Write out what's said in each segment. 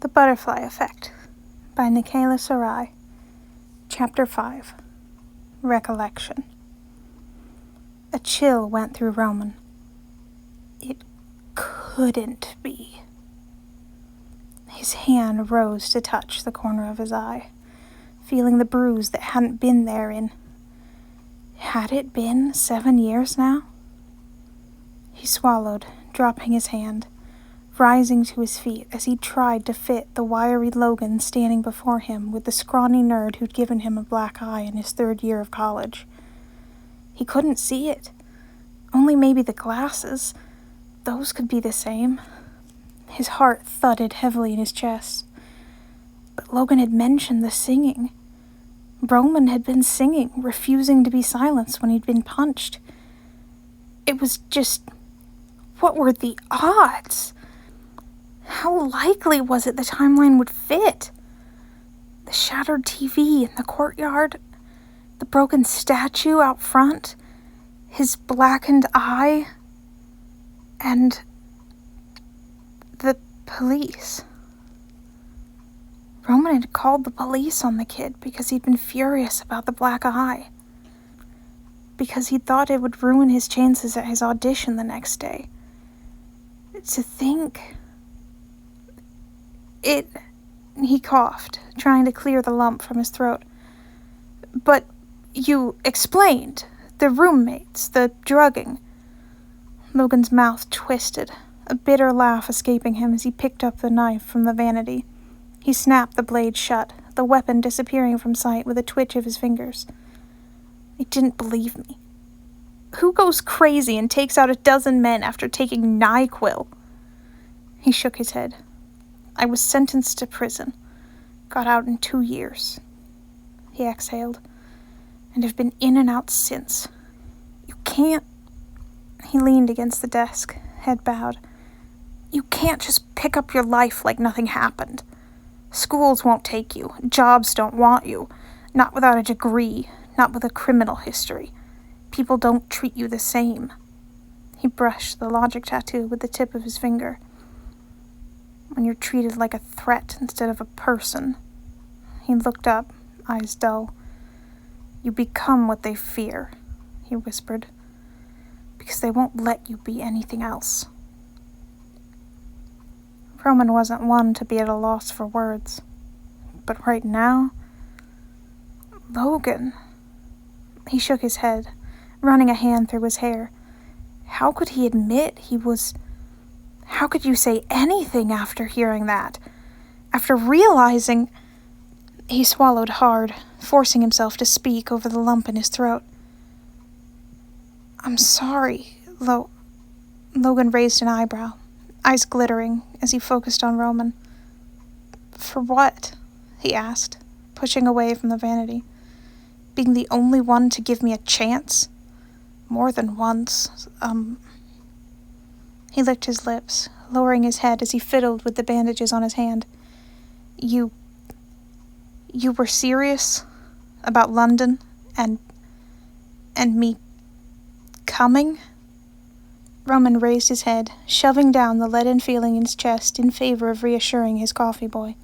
The Butterfly Effect by Nikayla Sarai. Chapter 5. Recollection. A chill went through Roman. It couldn't be. His hand rose to touch the corner of his eye, feeling the bruise that hadn't been there in... Had it been 7 years now? He swallowed, dropping his hand, rising to his feet as he tried to fit the wiry Logan standing before him with the scrawny nerd who'd given him a black eye in his 3rd year of college. He couldn't see it. Only maybe the glasses. Those could be the same. His heart thudded heavily in his chest. But Logan had mentioned the singing. Roman had been singing, refusing to be silenced when he'd been punched. It was just... What were the odds? How likely was it the timeline would fit? The shattered TV in the courtyard, the broken statue out front, his blackened eye, and the police. Roman had called the police on the kid because he'd been furious about the black eye, because he thought it would ruin his chances at his audition the next day. To think... He coughed, trying to clear the lump from his throat. But you explained. The roommates, the drugging. Logan's mouth twisted, a bitter laugh escaping him as he picked up the knife from the vanity. He snapped the blade shut, the weapon disappearing from sight with a twitch of his fingers. They didn't believe me. Who goes crazy and takes out a dozen men after taking NyQuil? He shook his head. I was sentenced to prison. Got out in 2 years. He exhaled. And have been in and out since. You can't... He leaned against the desk, head bowed. You can't just pick up your life like nothing happened. Schools won't take you. Jobs don't want you. Not without a degree. Not with a criminal history. People don't treat you the same. He brushed the logic tattoo with the tip of his finger. When you're treated like a threat instead of a person. He looked up, eyes dull. You become what they fear, he whispered, because they won't let you be anything else. Roman wasn't one to be at a loss for words, but right now... Logan... He shook his head, running a hand through his hair. How could he admit he was... How could you say anything after hearing that? After realizing... He swallowed hard, forcing himself to speak over the lump in his throat. I'm sorry, Logan raised an eyebrow, eyes glittering as he focused on Roman. For what? He asked, pushing away from the vanity. Being the only one to give me a chance? More than once, He licked his lips, lowering his head as he fiddled with the bandages on his hand. You were serious about London and me coming? Roman raised his head, shoving down the leaden feeling in his chest in favor of reassuring his coffee boy.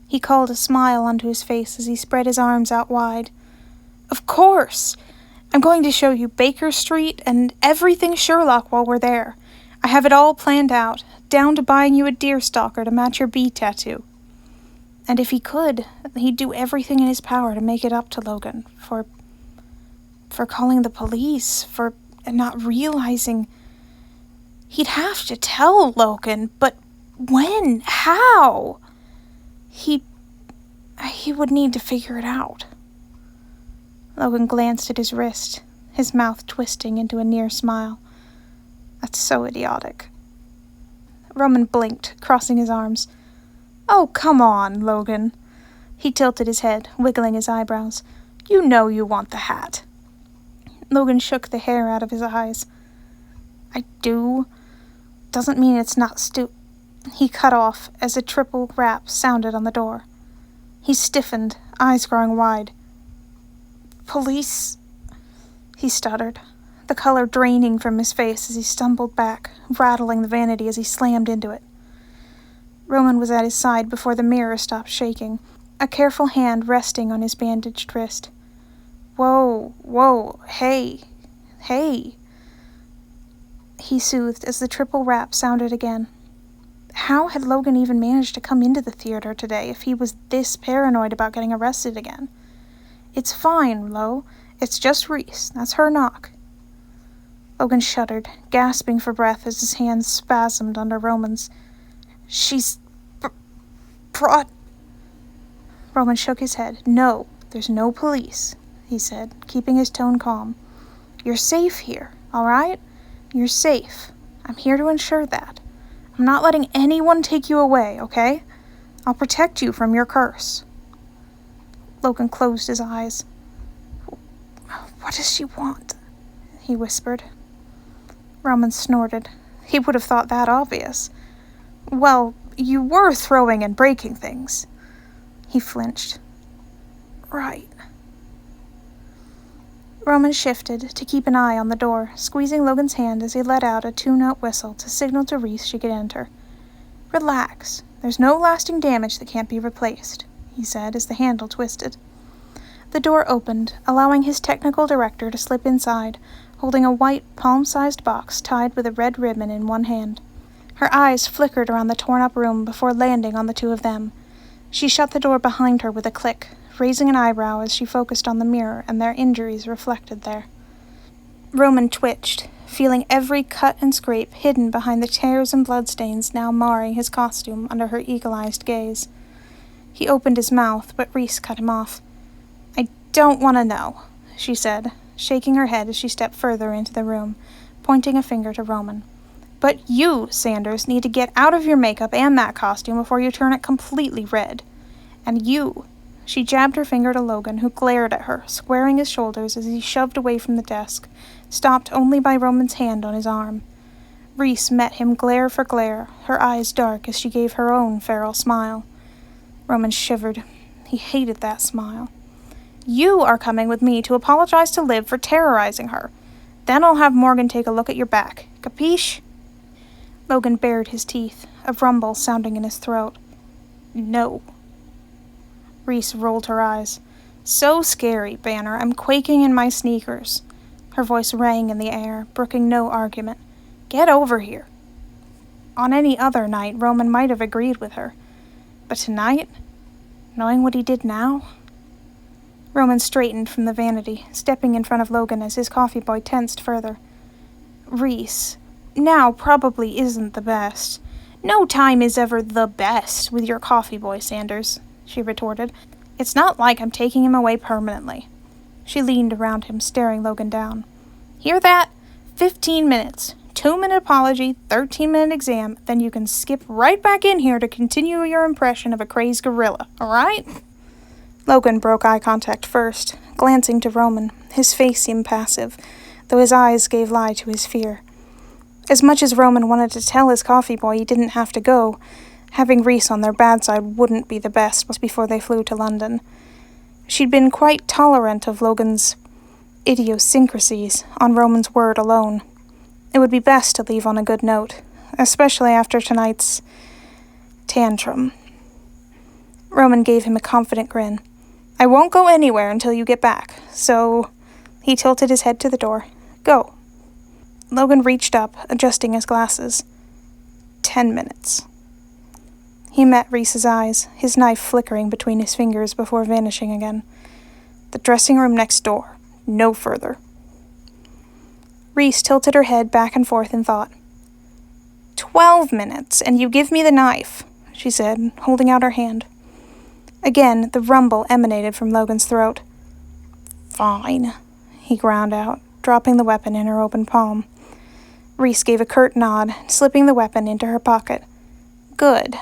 He called a smile onto his face as he spread his arms out wide. Of course! I'm going to show you Baker Street and everything Sherlock while we're there. I have it all planned out, down to buying you a deerstalker to match your bee tattoo. And if he could, he'd do everything in his power to make it up to Logan, for calling the police, for not realizing... He'd have to tell Logan, but when? How? He would need to figure it out. Logan glanced at his wrist, his mouth twisting into a near smile. That's so idiotic. Roman blinked, crossing his arms. Oh, come on, Logan. He tilted his head, wiggling his eyebrows. You know you want the hat. Logan shook the hair out of his eyes. I do. Doesn't mean it's not He cut off as a triple rap sounded on the door. He stiffened, eyes growing wide. Police... He stuttered, the color draining from his face as he stumbled back, rattling the vanity as he slammed into it. Roman was at his side before the mirror stopped shaking, a careful hand resting on his bandaged wrist. Whoa, hey, he soothed as the triple rap sounded again. How had Logan even managed to come into the theater today if he was this paranoid about getting arrested again? It's fine, Lo. It's just Reese. That's her knock. Logan shuddered, gasping for breath as his hands spasmed under Roman's. She's brought... Roman shook his head. No, there's no police, he said, keeping his tone calm. You're safe here, all right? You're safe. I'm here to ensure that. I'm not letting anyone take you away, okay? I'll protect you from your curse. Logan closed his eyes. What does she want? He whispered. Roman snorted. He would have thought that obvious. Well, you were throwing and breaking things. He flinched. Right. Roman shifted to keep an eye on the door, squeezing Logan's hand as he let out a 2-note whistle to signal to Reese she could enter. Relax. There's no lasting damage that can't be replaced, he said as the handle twisted. The door opened, allowing his technical director to slip inside, holding a white, palm-sized box tied with a red ribbon in one hand. Her eyes flickered around the torn-up room before landing on the two of them. She shut the door behind her with a click, raising an eyebrow as she focused on the mirror and their injuries reflected there. Roman twitched, feeling every cut and scrape hidden behind the tears and bloodstains now marring his costume under her eagle-eyed gaze. He opened his mouth, but Reese cut him off. I don't want to know, she said, shaking her head as she stepped further into the room, pointing a finger to Roman. But you, Sanders, need to get out of your makeup and that costume before you turn it completely red. And you... She jabbed her finger to Logan, who glared at her, squaring his shoulders as he shoved away from the desk, stopped only by Roman's hand on his arm. Reese met him glare for glare, her eyes dark as she gave her own feral smile. Roman shivered. He hated that smile. You are coming with me to apologize to Liv for terrorizing her. Then I'll have Morgan take a look at your back. Capiche? Logan bared his teeth, a rumble sounding in his throat. No. Reese rolled her eyes. So scary, Banner. I'm quaking in my sneakers. Her voice rang in the air, brooking no argument. Get over here. On any other night, Roman might have agreed with her. But tonight, knowing what he did now... Roman straightened from the vanity, stepping in front of Logan as his coffee boy tensed further. Reese, now probably isn't the best. No time is ever the best with your coffee boy, Sanders, she retorted. It's not like I'm taking him away permanently. She leaned around him, staring Logan down. Hear that? 15 minutes. 2-minute apology, 13-minute exam, then you can skip right back in here to continue your impression of a crazed gorilla, all right? Logan broke eye contact first, glancing to Roman. His face impassive, though his eyes gave lie to his fear. As much as Roman wanted to tell his coffee boy he didn't have to go, having Reese on their bad side wouldn't be the best before they flew to London. She'd been quite tolerant of Logan's idiosyncrasies on Roman's word alone. It would be best to leave on a good note, especially after tonight's tantrum. Roman gave him a confident grin. I won't go anywhere until you get back, so... He tilted his head to the door. Go. Logan reached up, adjusting his glasses. 10 minutes. He met Reese's eyes, his knife flickering between his fingers before vanishing again. The dressing room next door. No further. Reese tilted her head back and forth in thought. 12 minutes, and you give me the knife, she said, holding out her hand. Again, the rumble emanated from Logan's throat. Fine, he ground out, dropping the weapon in her open palm. Reese gave a curt nod, slipping the weapon into her pocket. Good.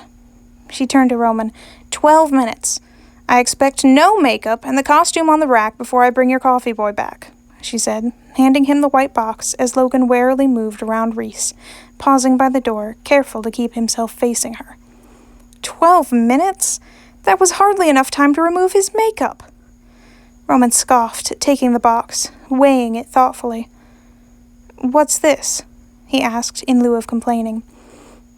She turned to Roman. 12 minutes. I expect no makeup and the costume on the rack before I bring your coffee boy back, she said, handing him the white box as Logan warily moved around Reese, pausing by the door, careful to keep himself facing her. 12 minutes? That was hardly enough time to remove his makeup. Roman scoffed, taking the box, weighing it thoughtfully. What's this? He asked, in lieu of complaining.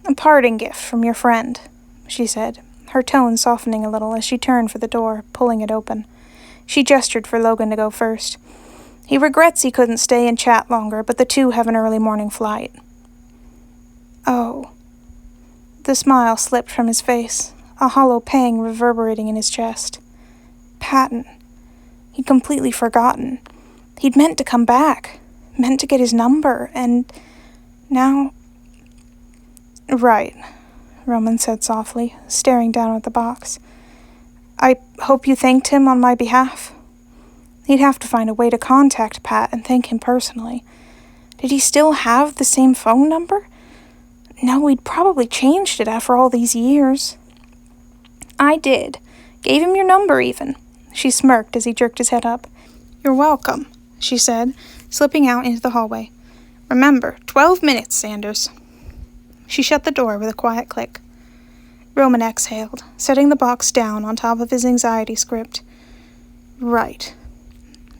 A parting gift from your friend, she said, her tone softening a little as she turned for the door, pulling it open. She gestured for Logan to go first. He regrets he couldn't stay and chat longer, but the two have an early morning flight. Oh. The smile slipped from his face, a hollow pang reverberating in his chest. Patton. He'd completely forgotten. He'd meant to come back, meant to get his number, and now... Right, Roman said softly, staring down at the box. I hope you thanked him on my behalf. He'd have to find a way to contact Pat and thank him personally. Did he still have the same phone number? No, he'd probably changed it after all these years. I did. Gave him your number, even. She smirked as he jerked his head up. You're welcome, she said, slipping out into the hallway. Remember, 12 minutes, Sanders. She shut the door with a quiet click. Roman exhaled, setting the box down on top of his anxiety script. Right.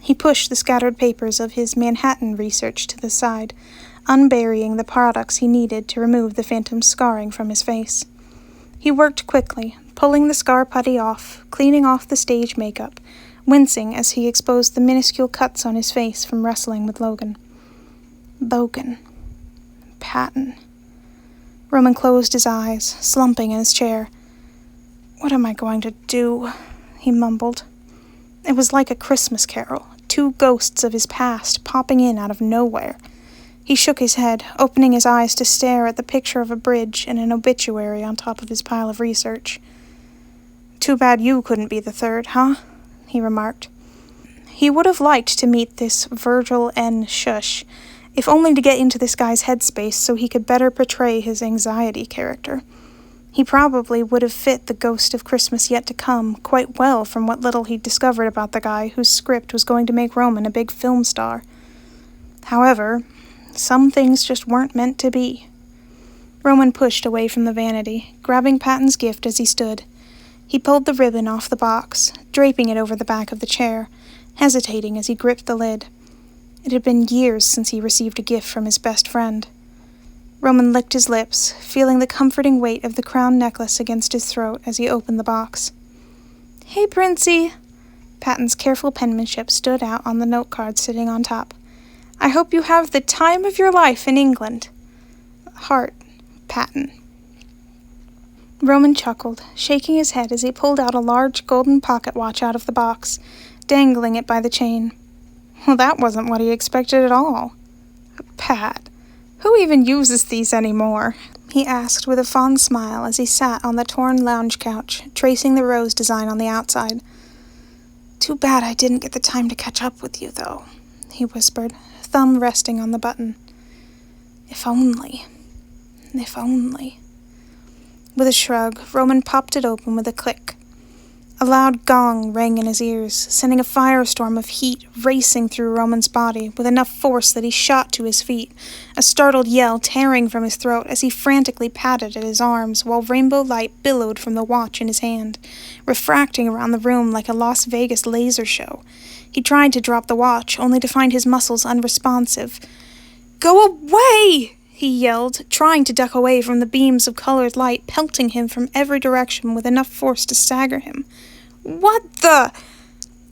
He pushed the scattered papers of his Manhattan research to the side, unburying the products he needed to remove the phantom scarring from his face. He worked quickly, pulling the scar putty off, cleaning off the stage makeup, wincing as he exposed the minuscule cuts on his face from wrestling with Logan. Logan. Patton. Roman closed his eyes, slumping in his chair. What am I going to do? He mumbled. It was like a Christmas carol, two ghosts of his past popping in out of nowhere. He shook his head, opening his eyes to stare at the picture of a bridge and an obituary on top of his pile of research. Too bad you couldn't be the third, huh? He remarked. He would have liked to meet this Virgil N. Shush, if only to get into this guy's headspace so he could better portray his anxiety character. He probably would have fit the Ghost of Christmas Yet to Come quite well from what little he'd discovered about the guy whose script was going to make Roman a big film star. However, some things just weren't meant to be. Roman pushed away from the vanity, grabbing Patton's gift as he stood. He pulled the ribbon off the box, draping it over the back of the chair, hesitating as he gripped the lid. It had been years since he received a gift from his best friend. Roman licked his lips, feeling the comforting weight of the crown necklace against his throat as he opened the box. Hey, Princey! Patton's careful penmanship stood out on the note card sitting on top. I hope you have the time of your life in England. Heart, Patton. Roman chuckled, shaking his head as he pulled out a large golden pocket watch out of the box, dangling it by the chain. Well, that wasn't what he expected at all. Pat, who even uses these anymore? He asked with a fond smile as he sat on the torn lounge couch, tracing the rose design on the outside. Too bad I didn't get the time to catch up with you, though, he whispered, thumb resting on the button. If only. If only. With a shrug, Roman popped it open with a click. A loud gong rang in his ears, sending a firestorm of heat racing through Roman's body with enough force that he shot to his feet, a startled yell tearing from his throat as he frantically patted at his arms while rainbow light billowed from the watch in his hand, refracting around the room like a Las Vegas laser show. He tried to drop the watch, only to find his muscles unresponsive. Go away! He yelled, trying to duck away from the beams of colored light pelting him from every direction with enough force to stagger him. What the?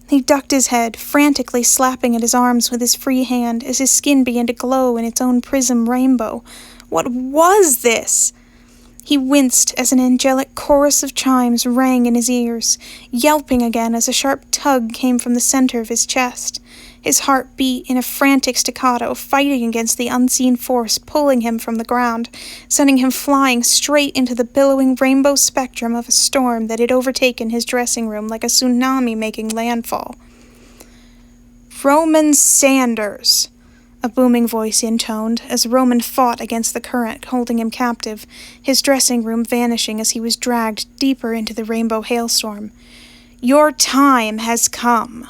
He ducked his head, frantically slapping at his arms with his free hand as his skin began to glow in its own prism rainbow. What was this? He winced as an angelic chorus of chimes rang in his ears, yelping again as a sharp tug came from the center of his chest. His heart beat in a frantic staccato, fighting against the unseen force pulling him from the ground, sending him flying straight into the billowing rainbow spectrum of a storm that had overtaken his dressing room like a tsunami making landfall. Roman Sanders, a booming voice intoned as Roman fought against the current holding him captive, his dressing room vanishing as he was dragged deeper into the rainbow hailstorm. Your time has come.